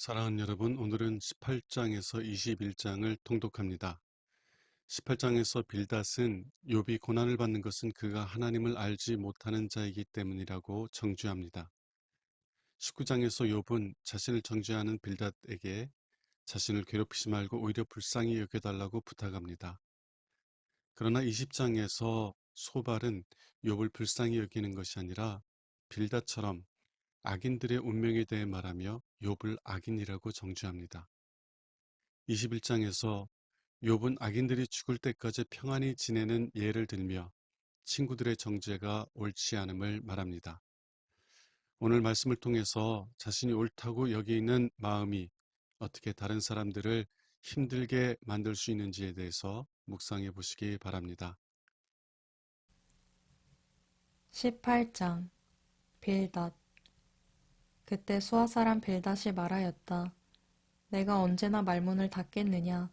사랑하는 여러분, 오늘은 18장에서 21장을 통독합니다. 18장에서 빌닷은 욥이 고난을 받는 것은 그가 하나님을 알지 못하는 자이기 때문이라고 정죄합니다. 19장에서 욥은 자신을 정죄하는 빌닷에게 자신을 괴롭히지 말고 오히려 불쌍히 여겨달라고 부탁합니다. 그러나 20장에서 소발은 욥을 불쌍히 여기는 것이 아니라 빌닷처럼 악인들의 운명에 대해 말하며 욥을 악인이라고 정죄합니다. 21장에서 욥은 악인들이 죽을 때까지 평안히 지내는 예를 들며 친구들의 정죄가 옳지 않음을 말합니다. 오늘 말씀을 통해서 자신이 옳다고 여기는 마음이 어떻게 다른 사람들을 힘들게 만들 수 있는지에 대해서 묵상해 보시기 바랍니다. 18장 빌닷. 그때 수아 사람 빌닷이 말하였다. 내가 언제나 말문을 닫겠느냐.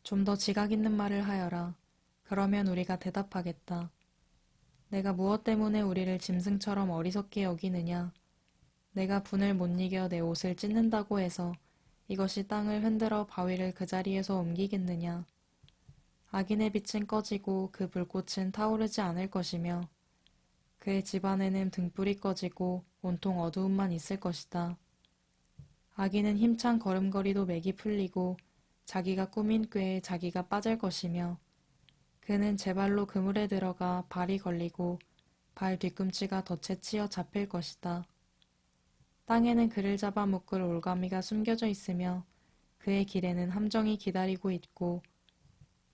좀 더 지각 있는 말을 하여라. 그러면 우리가 대답하겠다. 내가 무엇 때문에 우리를 짐승처럼 어리석게 여기느냐. 내가 분을 못 이겨 내 옷을 찢는다고 해서 이것이 땅을 흔들어 바위를 그 자리에서 옮기겠느냐. 악인의 빛은 꺼지고 그 불꽃은 타오르지 않을 것이며 그의 집안에는 등불이 꺼지고 온통 어두움만 있을 것이다. 악인은 힘찬 걸음걸이도 맥이 풀리고 자기가 꾸민 꾀에 자기가 빠질 것이며 그는 제 발로 그물에 들어가 발이 걸리고 발 뒤꿈치가 덫에 치여 잡힐 것이다. 땅에는 그를 잡아 묶을 올가미가 숨겨져 있으며 그의 길에는 함정이 기다리고 있고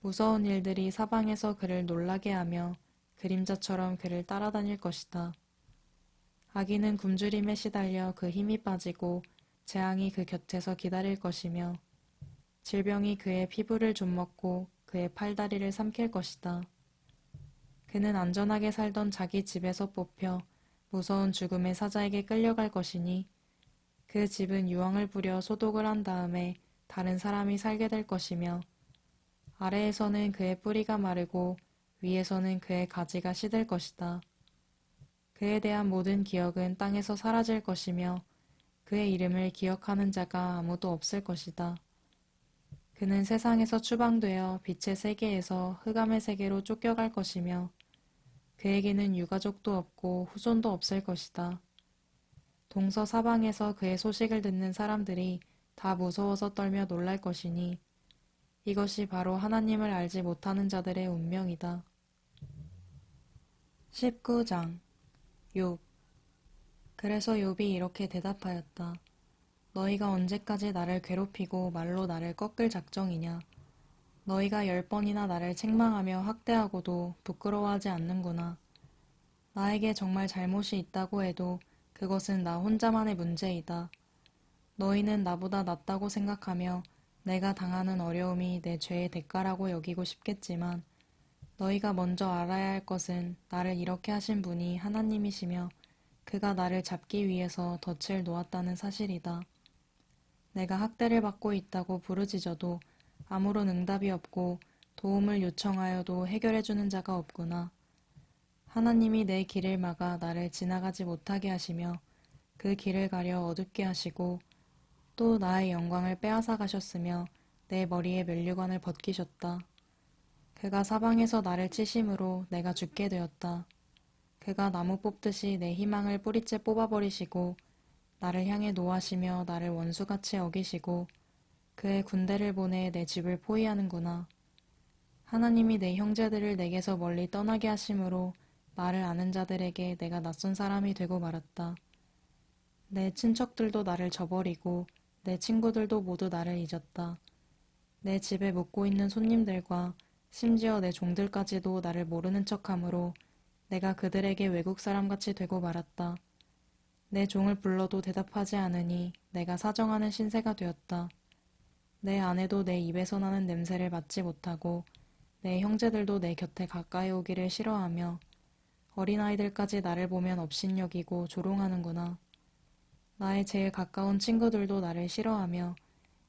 무서운 일들이 사방에서 그를 놀라게 하며 그림자처럼 그를 따라다닐 것이다. 악인은 굶주림에 시달려 그 힘이 빠지고 재앙이 그 곁에서 기다릴 것이며 질병이 그의 피부를 좀먹고 그의 팔다리를 삼킬 것이다. 그는 안전하게 살던 자기 집에서 뽑혀 무서운 죽음의 사자에게 끌려갈 것이니 그 집은 유황을 뿌려 소독을 한 다음에 다른 사람이 살게 될 것이며 아래에서는 그의 뿌리가 마르고 위에서는 그의 가지가 시들 것이다. 그에 대한 모든 기억은 땅에서 사라질 것이며 그의 이름을 기억하는 자가 아무도 없을 것이다. 그는 세상에서 추방되어 빛의 세계에서 흑암의 세계로 쫓겨갈 것이며 그에게는 유가족도 없고 후손도 없을 것이다. 동서사방에서 그의 소식을 듣는 사람들이 다 무서워서 떨며 놀랄 것이니 이것이 바로 하나님을 알지 못하는 자들의 운명이다. 19장 욥. 그래서 욥이 이렇게 대답하였다. 너희가 언제까지 나를 괴롭히고 말로 나를 꺾을 작정이냐. 너희가 10번이나 나를 책망하며 학대하고도 부끄러워하지 않는구나. 나에게 정말 잘못이 있다고 해도 그것은 나 혼자만의 문제이다. 너희는 나보다 낫다고 생각하며 내가 당하는 어려움이 내 죄의 대가라고 여기고 싶겠지만 너희가 먼저 알아야 할 것은 나를 이렇게 하신 분이 하나님이시며 그가 나를 잡기 위해서 덫을 놓았다는 사실이다. 내가 학대를 받고 있다고 부르짖어도 아무런 응답이 없고 도움을 요청하여도 해결해주는 자가 없구나. 하나님이 내 길을 막아 나를 지나가지 못하게 하시며 그 길을 가려 어둡게 하시고 또 나의 영광을 빼앗아 가셨으며 내 머리에 면류관을 벗기셨다. 그가 사방에서 나를 치심으로 내가 죽게 되었다. 그가 나무 뽑듯이 내 희망을 뿌리째 뽑아버리시고 나를 향해 노하시며 나를 원수같이 여기시고 그의 군대를 보내 내 집을 포위하는구나. 하나님이 내 형제들을 내게서 멀리 떠나게 하심으로 나를 아는 자들에게 내가 낯선 사람이 되고 말았다. 내 친척들도 나를 저버리고 내 친구들도 모두 나를 잊었다. 내 집에 묵고 있는 손님들과 심지어 내 종들까지도 나를 모르는 척하므로 내가 그들에게 외국 사람같이 되고 말았다. 내 종을 불러도 대답하지 않으니 내가 사정하는 신세가 되었다. 내 아내도 내 입에서 나는 냄새를 맡지 못하고 내 형제들도 내 곁에 가까이 오기를 싫어하며 어린아이들까지 나를 보면 업신여기고 조롱하는구나. 나의 제일 가까운 친구들도 나를 싫어하며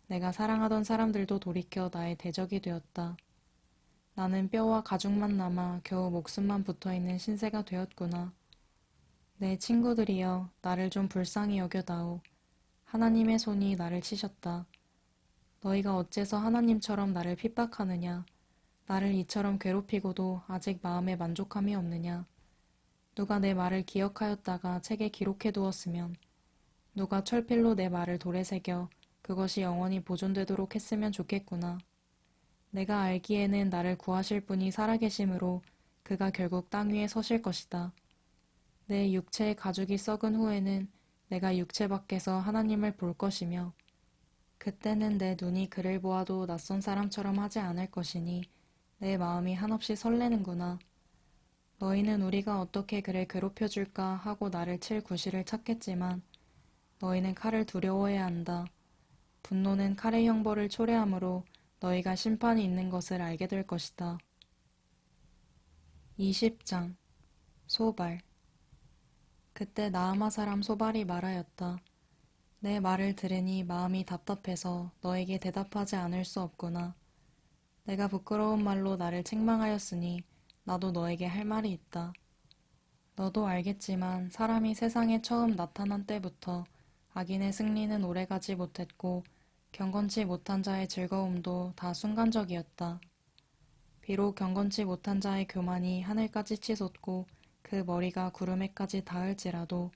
내가 사랑하던 사람들도 돌이켜 나의 대적이 되었다. 나는 뼈와 가죽만 남아 겨우 목숨만 붙어있는 신세가 되었구나. 내 친구들이여 나를 좀 불쌍히 여겨다오. 하나님의 손이 나를 치셨다. 너희가 어째서 하나님처럼 나를 핍박하느냐? 나를 이처럼 괴롭히고도 아직 마음에 만족함이 없느냐? 누가 내 말을 기억하였다가 책에 기록해 두었으면, 누가 철필로 내 말을 돌에 새겨 그것이 영원히 보존되도록 했으면 좋겠구나. 내가 알기에는 나를 구하실 분이 살아계심으로 그가 결국 땅 위에 서실 것이다. 내 육체의 가죽이 썩은 후에는 내가 육체 밖에서 하나님을 볼 것이며 그때는 내 눈이 그를 보아도 낯선 사람처럼 하지 않을 것이니 내 마음이 한없이 설레는구나. 너희는 우리가 어떻게 그를 괴롭혀줄까 하고 나를 칠 구실을 찾겠지만 너희는 칼을 두려워해야 한다. 분노는 칼의 형벌을 초래하므로 너희가 심판이 있는 것을 알게 될 것이다. 20장 소발. 그때 나아마 사람 소발이 말하였다. 내 말을 들으니 마음이 답답해서 너에게 대답하지 않을 수 없구나. 내가 부끄러운 말로 나를 책망하였으니 나도 너에게 할 말이 있다. 너도 알겠지만 사람이 세상에 처음 나타난 때부터 악인의 승리는 오래가지 못했고 경건치 못한 자의 즐거움도 다 순간적이었다. 비록 경건치 못한 자의 교만이 하늘까지 치솟고 그 머리가 구름에까지 닿을지라도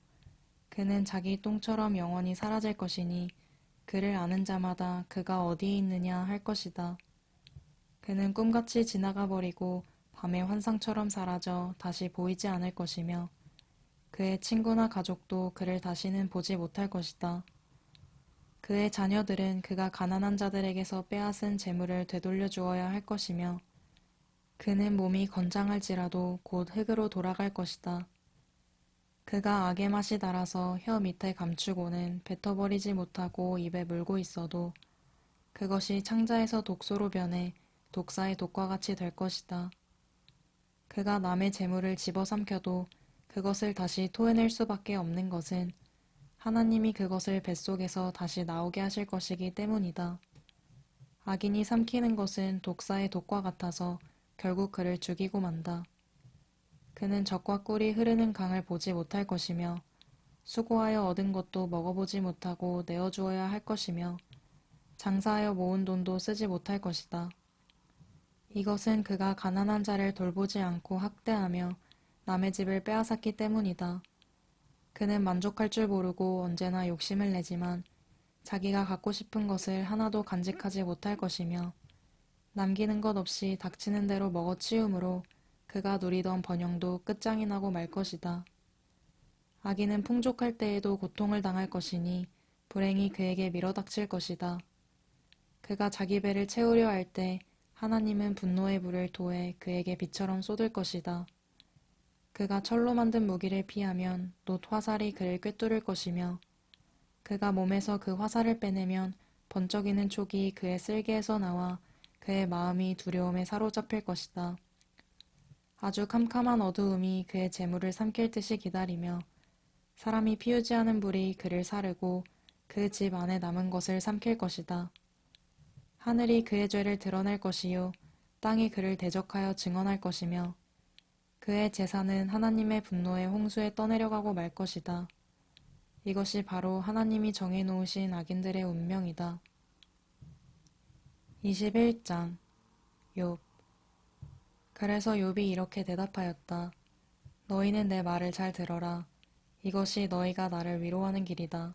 그는 자기 똥처럼 영원히 사라질 것이니 그를 아는 자마다 그가 어디에 있느냐 할 것이다. 그는 꿈같이 지나가 버리고 밤의 환상처럼 사라져 다시 보이지 않을 것이며 그의 친구나 가족도 그를 다시는 보지 못할 것이다. 그의 자녀들은 그가 가난한 자들에게서 빼앗은 재물을 되돌려 주어야 할 것이며 그는 몸이 건장할지라도 곧 흙으로 돌아갈 것이다. 그가 악의 맛이 달아서 혀 밑에 감추고는 뱉어버리지 못하고 입에 물고 있어도 그것이 창자에서 독소로 변해 독사의 독과 같이 될 것이다. 그가 남의 재물을 집어삼켜도 그것을 다시 토해낼 수밖에 없는 것은 하나님이 그것을 뱃속에서 다시 나오게 하실 것이기 때문이다. 악인이 삼키는 것은 독사의 독과 같아서 결국 그를 죽이고 만다. 그는 젖과 꿀이 흐르는 강을 보지 못할 것이며 수고하여 얻은 것도 먹어보지 못하고 내어주어야 할 것이며 장사하여 모은 돈도 쓰지 못할 것이다. 이것은 그가 가난한 자를 돌보지 않고 학대하며 남의 집을 빼앗았기 때문이다. 그는 만족할 줄 모르고 언제나 욕심을 내지만 자기가 갖고 싶은 것을 하나도 간직하지 못할 것이며 남기는 것 없이 닥치는 대로 먹어치우므로 그가 누리던 번영도 끝장이 나고 말 것이다. 악인은 풍족할 때에도 고통을 당할 것이니 불행이 그에게 밀어닥칠 것이다. 그가 자기 배를 채우려 할 때 하나님은 분노의 불을 토해 그에게 비처럼 쏟을 것이다. 그가 철로 만든 무기를 피하면 놋 화살이 그를 꿰뚫을 것이며 그가 몸에서 그 화살을 빼내면 번쩍이는 촉이 그의 쓸개에서 나와 그의 마음이 두려움에 사로잡힐 것이다. 아주 캄캄한 어두움이 그의 재물을 삼킬 듯이 기다리며 사람이 피우지 않은 불이 그를 사르고 그 집 안에 남은 것을 삼킬 것이다. 하늘이 그의 죄를 드러낼 것이요 땅이 그를 대적하여 증언할 것이며 그의 제사는 하나님의 분노의 홍수에 떠내려가고 말 것이다. 이것이 바로 하나님이 정해놓으신 악인들의 운명이다. 21장 욥. 그래서 욥이 이렇게 대답하였다. 너희는 내 말을 잘 들어라. 이것이 너희가 나를 위로하는 길이다.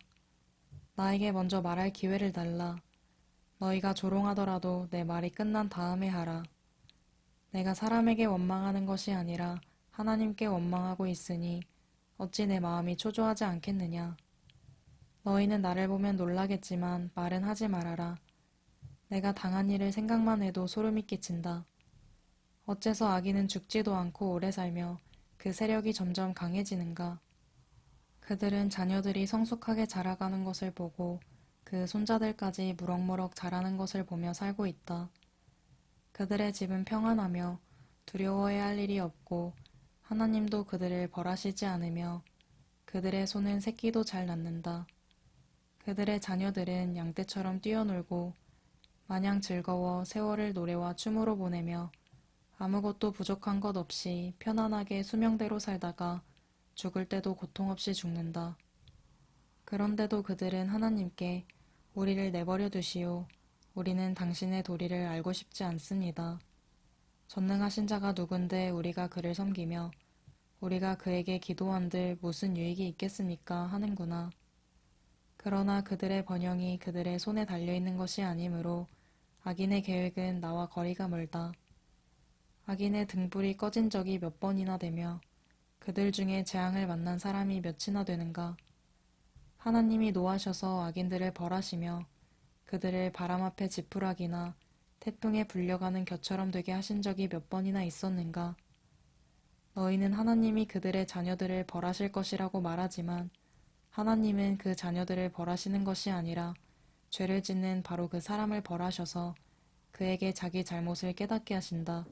나에게 먼저 말할 기회를 달라. 너희가 조롱하더라도 내 말이 끝난 다음에 하라. 내가 사람에게 원망하는 것이 아니라 하나님께 원망하고 있으니 어찌 내 마음이 초조하지 않겠느냐. 너희는 나를 보면 놀라겠지만 말은 하지 말아라. 내가 당한 일을 생각만 해도 소름이 끼친다. 어째서 악인은 죽지도 않고 오래 살며 그 세력이 점점 강해지는가. 그들은 자녀들이 성숙하게 자라가는 것을 보고 그 손자들까지 무럭무럭 자라는 것을 보며 살고 있다. 그들의 집은 평안하며 두려워해야 할 일이 없고 하나님도 그들을 벌하시지 않으며 그들의 손은 새끼도 잘 낳는다. 그들의 자녀들은 양떼처럼 뛰어놀고 마냥 즐거워 세월을 노래와 춤으로 보내며 아무것도 부족한 것 없이 편안하게 수명대로 살다가 죽을 때도 고통 없이 죽는다. 그런데도 그들은 하나님께 우리를 내버려 두시오. 우리는 당신의 도리를 알고 싶지 않습니다. 전능하신 자가 누군데 우리가 그를 섬기며 우리가 그에게 기도한들 무슨 유익이 있겠습니까? 하는구나. 그러나 그들의 번영이 그들의 손에 달려있는 것이 아니므로 악인의 계획은 나와 거리가 멀다. 악인의 등불이 꺼진 적이 몇 번이나 되며 그들 중에 재앙을 만난 사람이 몇이나 되는가. 하나님이 노하셔서 악인들을 벌하시며 그들을 바람 앞에 지푸라기나 태풍에 불려가는 겨처럼 되게 하신 적이 몇 번이나 있었는가. 너희는 하나님이 그들의 자녀들을 벌하실 것이라고 말하지만 하나님은 그 자녀들을 벌하시는 것이 아니라 죄를 짓는 바로 그 사람을 벌하셔서 그에게 자기 잘못을 깨닫게 하신다.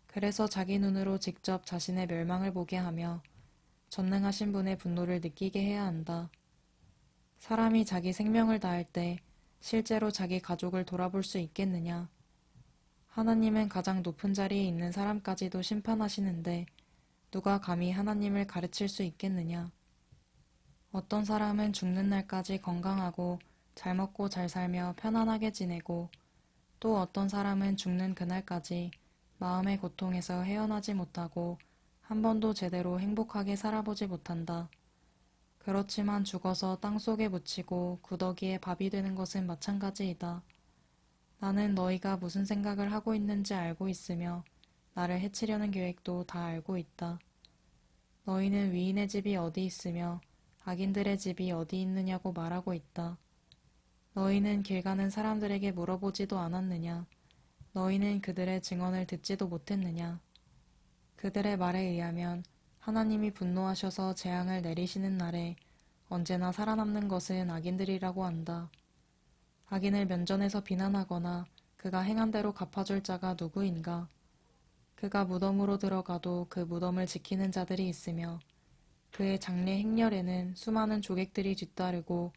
그래서 자기 눈으로 직접 자신의 멸망을 보게 하며 전능하신 분의 분노를 느끼게 해야 한다. 사람이 자기 생명을 다할 때 실제로 자기 가족을 돌아볼 수 있겠느냐? 하나님은 가장 높은 자리에 있는 사람까지도 심판하시는데 누가 감히 하나님을 가르칠 수 있겠느냐? 어떤 사람은 죽는 날까지 건강하고 잘 먹고 잘 살며 편안하게 지내고 또 어떤 사람은 죽는 그날까지 마음의 고통에서 헤어나지 못하고 한 번도 제대로 행복하게 살아보지 못한다. 그렇지만 죽어서 땅속에 묻히고 구더기에 밥이 되는 것은 마찬가지이다. 나는 너희가 무슨 생각을 하고 있는지 알고 있으며 나를 해치려는 계획도 다 알고 있다. 너희는 위인의 집이 어디 있으며 악인들의 집이 어디 있느냐고 말하고 있다. 너희는 길 가는 사람들에게 물어보지도 않았느냐? 너희는 그들의 증언을 듣지도 못했느냐? 그들의 말에 의하면 하나님이 분노하셔서 재앙을 내리시는 날에 언제나 살아남는 것은 악인들이라고 한다. 악인을 면전에서 비난하거나 그가 행한 대로 갚아줄 자가 누구인가? 그가 무덤으로 들어가도 그 무덤을 지키는 자들이 있으며 그의 장례 행렬에는 수많은 조객들이 뒤따르고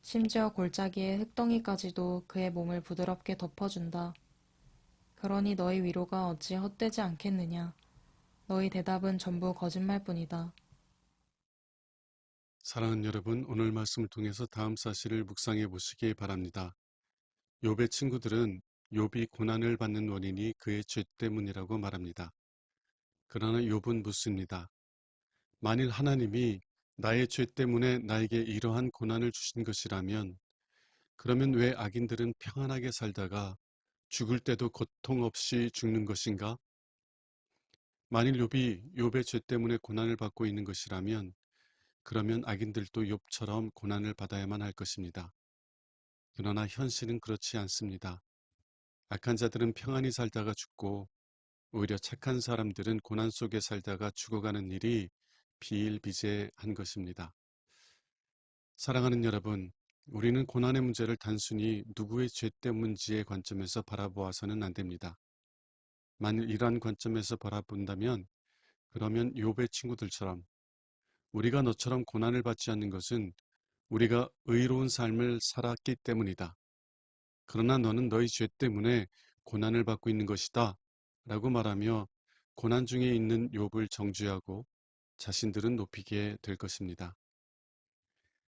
심지어 골짜기의 흙덩이까지도 그의 몸을 부드럽게 덮어준다. 그러니 너희 위로가 어찌 헛되지 않겠느냐? 너희 대답은 전부 거짓말뿐이다. 사랑하는 여러분, 오늘 말씀을 통해서 다음 사실을 묵상해 보시기 바랍니다. 욥의 친구들은 욥이 고난을 받는 원인이 그의 죄 때문이라고 말합니다. 그러나 욥은 묻습니다. 만일 하나님이 나의 죄 때문에 나에게 이러한 고난을 주신 것이라면 그러면 왜 악인들은 평안하게 살다가 죽을 때도 고통 없이 죽는 것인가? 만일 욥의 죄 때문에 고난을 받고 있는 것이라면 그러면 악인들도 욥처럼 고난을 받아야만 할 것입니다. 그러나 현실은 그렇지 않습니다. 악한 자들은 평안히 살다가 죽고 오히려 착한 사람들은 고난 속에 살다가 죽어가는 일이 비일비재한 것입니다. 사랑하는 여러분, 우리는 고난의 문제를 단순히 누구의 죄 때문인지의 관점에서 바라보아서는 안 됩니다. 만일 이러한 관점에서 바라본다면 그러면 욥의 친구들처럼 우리가 너처럼 고난을 받지 않는 것은 우리가 의로운 삶을 살았기 때문이다. 그러나 너는 너희 죄 때문에 고난을 받고 있는 것이다. 라고 말하며 고난 중에 있는 욥을 정죄하고 자신들은 높이게 될 것입니다.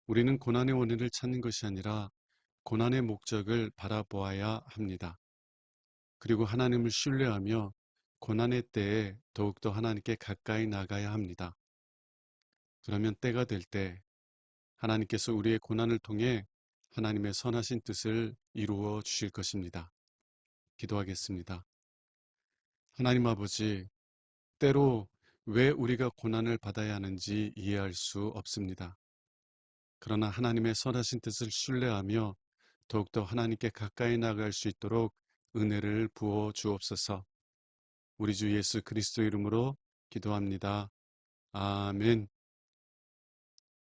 우리는 고난의 원인을 찾는 것이 아니라 고난의 목적을 바라보아야 합니다. 그리고 하나님을 신뢰하며 고난의 때에 더욱더 하나님께 가까이 나가야 합니다. 그러면 때가 될 때 하나님께서 우리의 고난을 통해 하나님의 선하신 뜻을 이루어 주실 것입니다. 기도하겠습니다. 하나님 아버지, 때로 왜 우리가 고난을 받아야 하는지 이해할 수 없습니다. 그러나 하나님의 선하신 뜻을 신뢰하며 더욱더 하나님께 가까이 나갈 수 있도록 은혜를 부어 주옵소서. 우리 주 예수 그리스도 이름으로 기도합니다. 아멘.